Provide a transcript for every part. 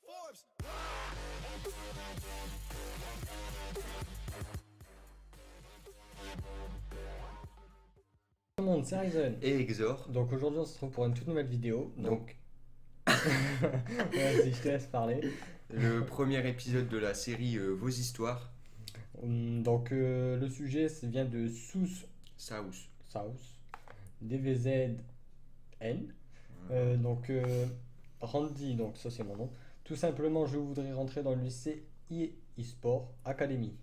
Forbes. Tout le monde, c'est Ryzen. Et Exor. Donc aujourd'hui on se retrouve pour une toute nouvelle vidéo. Donc, Vas-y, je te laisse parler. le premier épisode de la série Vos histoires. Donc le sujet vient de Sous Saus. South, DVZN. Donc Randy, donc ça c'est mon nom. Tout simplement, je voudrais rentrer dans le lycée e-sport Academy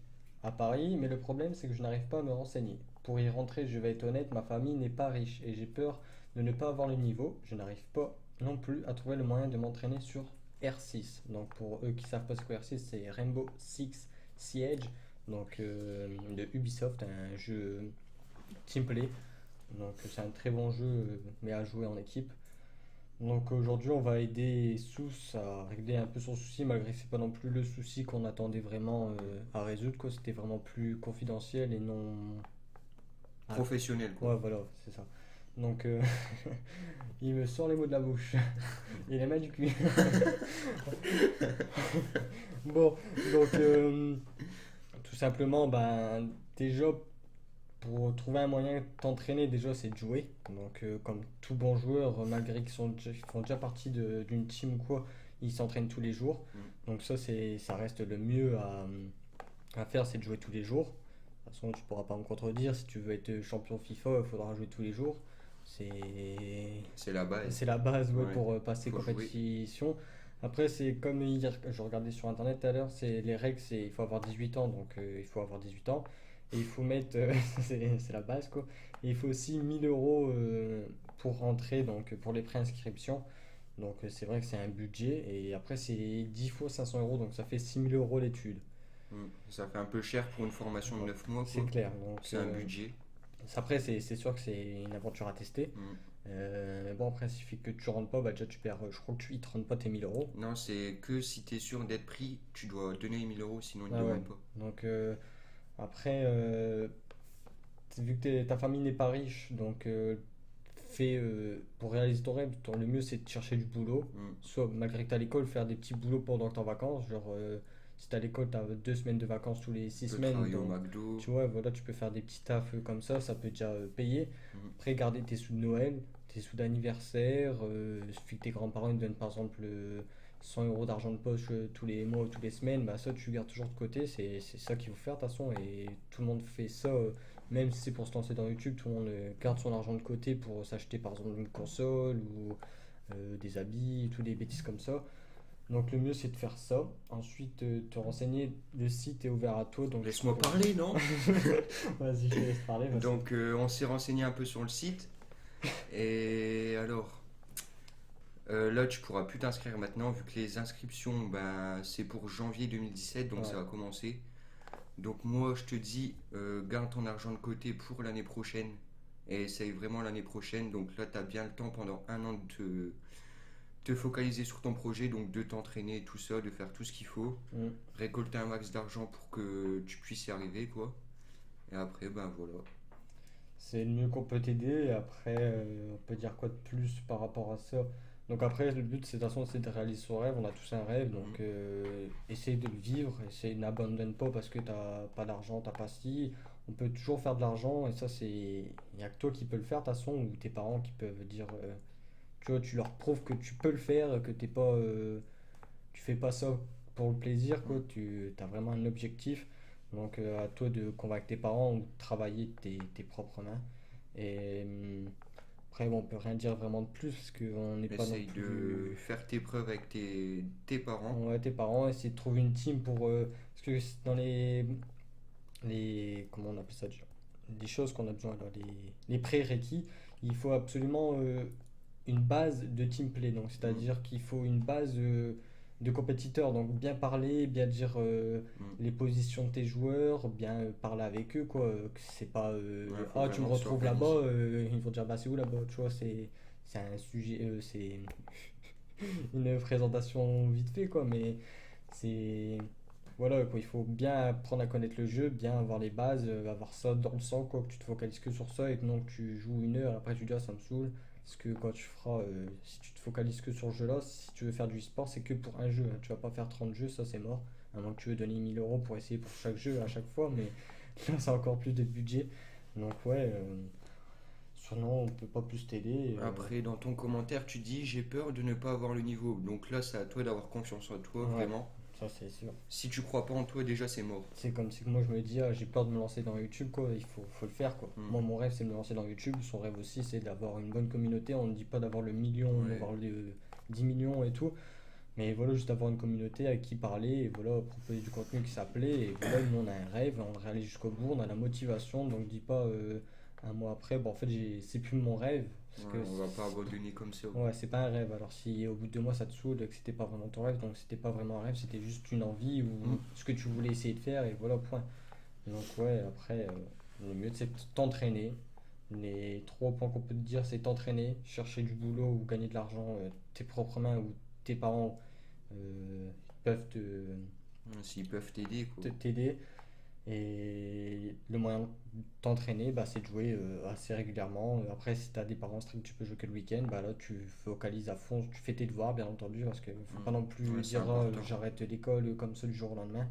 à Paris, mais le problème c'est que je n'arrive pas à me renseigner. Pour y rentrer, je vais être honnête, ma famille n'est pas riche et j'ai peur de ne pas avoir le niveau. Je n'arrive pas non plus à trouver le moyen de m'entraîner sur R6. Donc pour eux qui savent pas ce que R6, c'est Rainbow Six Siege, donc de Ubisoft, un jeu teamplay. Donc c'est un très bon jeu, mais à jouer en équipe. Donc aujourd'hui, on va aider Sous à régler un peu son souci, malgré que c'est pas non plus le souci qu'on attendait vraiment à résoudre, quoi. C'était vraiment plus confidentiel et non. Ah, Professionnel, quoi. ouais, voilà, c'est ça. Donc il me sort les mots de la bouche. Il les mains du cul. Bon, donc tout simplement, ben déjà pour trouver un moyen de t'entraîner, déjà, c'est de jouer. Donc, comme tout bon joueur, malgré qu'ils font déjà partie d'une team ou quoi, ils s'entraînent tous les jours. Donc, ça reste le mieux à faire, c'est de jouer tous les jours. De toute façon, tu pourras pas me contredire. Si tu veux être champion FIFA, il faudra jouer tous les jours. C'est C'est la base. c'est la base, ouais, Ouais, pour passer faut jouer. compétition. Après, c'est comme hier, je regardais sur internet tout à l'heure, c'est les règles, c'est il faut avoir 18 ans, donc il faut avoir 18 ans. Et il faut mettre, c'est la base quoi. Et il faut aussi 1000 euros pour rentrer, donc pour les préinscriptions. Donc c'est vrai que c'est un budget. Et après, c'est 10 fois 500 euros, donc ça fait 6000 € l'étude. Ça fait un peu cher pour une formation de 9 mois, C'est quoi. clair. Donc C'est un budget. après, c'est sûr que c'est une aventure à tester. Mm. Mais bon, après, il suffit que tu rentres pas, bah déjà tu perds, je crois que ils te rendent pas tes 1000 euros. Non, c'est que si t'es sûr d'être pris, tu dois donner les 1000 euros, sinon ils ne Ah ouais. demandent pas. Donc après, vu que ta famille n'est pas riche, donc pour réaliser ton rêve, le mieux c'est de chercher du boulot. Mm. Soit malgré que tu à l'école, faire des petits boulots pendant que tu en vacances. Genre, si tu à l'école, tu as 2 semaines de vacances tous les six Tu peux semaines. travailler au Donc, McDo. tu vois, voilà, tu peux faire des petits tafs comme ça peut déjà payer. Mm. Après, garder tes sous de Noël, tes sous d'anniversaire. Il suffit que tes grands-parents ils te donnent par exemple 100 euros d'argent de poche tous les mois ou toutes les semaines, bah ça tu gardes toujours de côté, c'est ça qu'il faut faire de toute façon, et tout le monde fait ça, même si c'est pour se lancer dans YouTube, tout le monde garde son argent de côté pour s'acheter par exemple une console ou des habits, toutes des bêtises comme ça. Donc le mieux c'est de faire ça. Ensuite te renseigner, le site est ouvert à toi. Donc Laisse-moi parler, non? Vas-y, je te laisse parler. Vas-y. Donc, on s'est renseigné un peu sur le site. Et alors, là, tu pourras plus t'inscrire maintenant, vu que les inscriptions, ben, c'est pour janvier 2017, donc Ouais. ça va commencer. Donc, moi, je te dis, garde ton argent de côté pour l'année prochaine. Et essaye vraiment l'année prochaine. Donc là, tu as bien le temps pendant un an de te focaliser sur ton projet, donc de t'entraîner, tout ça, de faire tout ce qu'il faut. Mm. Récolter un max d'argent pour que tu puisses y arriver, quoi. Et après, ben voilà. C'est le mieux qu'on peut t'aider. Et après, on peut dire quoi de plus par rapport à ça? Donc après, le but, c'est de toute façon, c'est de réaliser son rêve. On a tous un rêve, donc essaye de le vivre. Essaye, n'abandonne pas parce que t'as pas d'argent, t'as pas si. On peut toujours faire de l'argent, et ça, il y a que toi qui peux le faire de toute façon, ou tes parents qui peuvent dire, tu vois, tu leur prouves que tu peux le faire, que t'es pas, tu fais pas ça pour le plaisir, quoi. Tu as vraiment un objectif. Donc à toi de convaincre tes parents ou de travailler tes propres mains. Et après, bon, on peut rien dire vraiment de plus parce qu'on n'est pas non Essaye de plus. faire tes preuves avec tes parents. Ouais, tes parents, essayer de trouver une team pour. Parce que dans les. Comment on appelle ça déjà? Les choses qu'on a besoin, là, les prérequis, il faut absolument une base de team play. Donc, Mm, c'est-à-dire qu'il faut une base de compétiteurs. Donc, bien parler, bien dire mm. les positions de tes joueurs, bien parler avec eux, quoi. Que c'est pas Ouais, faut ah, tu me vraiment que tu sois retrouves là-bas, organisé. ils vont dire bah, c'est où là-bas, tu vois. C'est un sujet, c'est une présentation vite fait, quoi. Mais c'est. Voilà, quoi, il faut bien apprendre à connaître le jeu, bien avoir les bases, avoir ça dans le sang, quoi, que tu te focalises que sur ça et que non que tu joues 1 heure, après tu dis ah, ça me saoule. Parce que quand tu feras, si tu te focalises que sur ce jeu-là, si tu veux faire du e-sport, c'est que pour un jeu, hein. Tu vas pas faire 30 jeux, ça c'est mort. À moins que tu veux donner 1 000 € pour essayer pour chaque jeu à chaque fois, mais là c'est encore plus de budget. Donc ouais, sinon on peut pas plus t'aider. Après, dans ton commentaire, tu dis j'ai peur de ne pas avoir le niveau. Donc là, c'est à toi d'avoir confiance en toi, Ouais, vraiment. ça c'est sûr. Si tu crois pas en toi, déjà, c'est mort. C'est comme si moi je me dis, ah, j'ai peur de me lancer dans YouTube, quoi. Il faut le faire, quoi. Hmm. Moi, mon rêve, c'est de me lancer dans YouTube. Son rêve aussi, c'est d'avoir une bonne communauté. On ne dit pas d'avoir le million, Ouais. d'avoir le 10 millions et tout. Mais voilà, juste avoir une communauté avec qui parler et voilà, proposer du contenu qui s'appelait. Et voilà, nous, on a un rêve, on le réalise jusqu'au bout, on a la motivation. Donc, dis pas un mois après, bon, en fait, c'est plus mon rêve. Parce Ouais, que on va pas abandonner comme ça. ouais, c'est pas un rêve. Alors, si au bout de 2 mois ça te saoule, que c'était pas vraiment ton rêve, donc c'était pas vraiment un rêve, c'était juste une envie Hmm. ou ce que tu voulais essayer de faire et voilà, point. Donc, ouais, après, le mieux c'est de t'entraîner. Les 3 points qu'on peut te dire, c'est t'entraîner, chercher du boulot ou gagner de l'argent, tes propres mains ou tes parents peuvent S'ils peuvent t'aider, quoi. t'aider. Et le moyen de t'entraîner, bah, c'est de jouer assez régulièrement. Après, si tu as des parents stricts, tu peux jouer que le week-end. Bah, là, tu focalises à fond. Tu fais tes devoirs, bien entendu, parce qu'il ne faut pas Hmm. non plus Ouais, c'est dire ah, important. j'arrête l'école comme ça du jour au lendemain.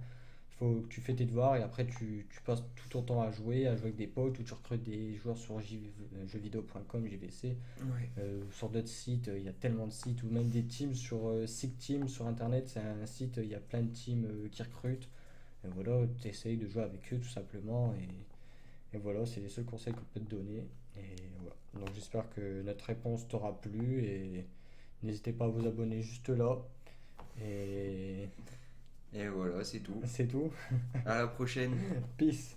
Il faut que tu fais tes devoirs et après, tu passes tout ton temps à jouer avec des potes ou tu recrutes des joueurs sur jeuxvideo.com, JVC. Ouais. Sur d'autres sites, il y a tellement de sites ou même des teams sur Sick Team sur internet. C'est un site, il y a plein de teams qui recrutent. Et voilà, tu essayes de jouer avec eux tout simplement. Et voilà, c'est les seuls conseils qu'on peut te donner. Et voilà. Donc j'espère que notre réponse t'aura plu. Et n'hésitez pas à vous abonner juste là. Et Et voilà, c'est tout. c'est tout. À la prochaine. Peace.